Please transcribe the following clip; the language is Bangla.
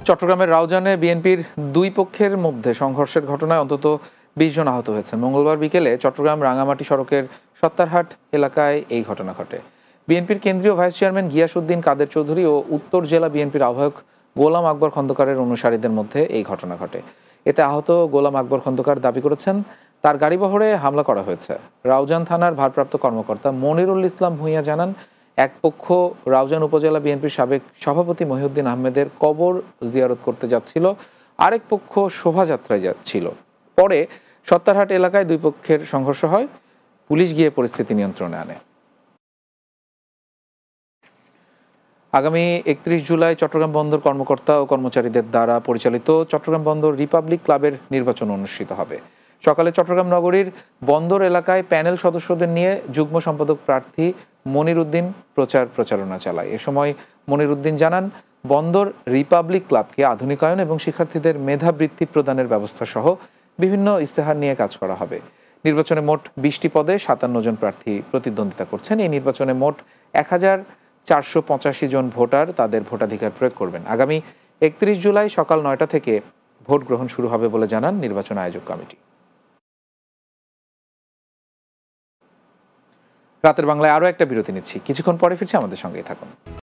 চট্টগ্রামের রাউজানে বিএনপির দুই পক্ষের মধ্যে সংঘর্ষের ঘটনায় অন্তত ২০ জন আহত হয়েছে। মঙ্গলবার বিকেলে চট্টগ্রাম রাঙামাটি সড়কের সত্তারহাট এলাকায় এই ঘটনা ঘটে। বিএনপির কেন্দ্রীয় ভাইস চেয়ারম্যান গিয়াসউদ্দিন কাদের চৌধুরী ও উত্তর জেলা বিএনপির আহ্বায়ক গোলাম আকবর খন্দকারের অনুসারীদের মধ্যে এই ঘটনা ঘটে। এতে আহত গোলাম আকবর খন্দকার দাবি করেছেন তার গাড়িবহরে হামলা করা হয়েছে। রাউজান থানার ভারপ্রাপ্ত কর্মকর্তা মনিরুল ইসলাম ভূঁইয়া জানান, এক পক্ষ রাউজান উপজেলা বিএনপির সাবেক সভাপতি মহিউদ্দিন আহমেদের কবর জিয়ারত করতে যাচ্ছিল, আরেক পক্ষ শোভাযাত্রায় যাচ্ছিল। পরে সত্তারহাট এলাকায় দুই পক্ষের সংঘর্ষ হয়, পুলিশ গিয়ে পরিস্থিতি নিয়ন্ত্রণে আনে। আগামী ৩১ জুলাই চট্টগ্রাম বন্দর কর্মকর্তা ও কর্মচারীদের দ্বারা পরিচালিত চট্টগ্রাম বন্দর রিপাবলিক ক্লাবের নির্বাচন অনুষ্ঠিত হবে। সকালে চট্টগ্রাম নগরীর বন্দর এলাকায় প্যানেল সদস্যদের নিয়ে যুগ্ম সম্পাদক প্রার্থী মনির উদ্দিন প্রচারণা চালায়। এ সময় মনির উদ্দিন জানান, বন্দর রিপাবলিক ক্লাবকে আধুনিকায়ন এবং শিক্ষার্থীদের মেধাবৃত্তি প্রদানের ব্যবস্থা সহ বিভিন্ন ইস্তেহার নিয়ে কাজ করা হবে। নির্বাচনে মোট ২০টি পদে ৫৭ জন প্রার্থী প্রতিদ্বন্দ্বিতা করছেন। এই নির্বাচনে মোট ১,৪৮৫ জন ভোটার তাদের ভোটাধিকার প্রয়োগ করবেন। আগামী ৩১ জুলাই সকাল ৯টা থেকে ভোট গ্রহণ শুরু হবে বলে জানান নির্বাচন আয়োজক কমিটি। রাতের বাংলায় আরও একটা বিরতি নিচ্ছি, কিছুক্ষণ পরে ফিরছি, আমাদের সঙ্গেই থাকুন।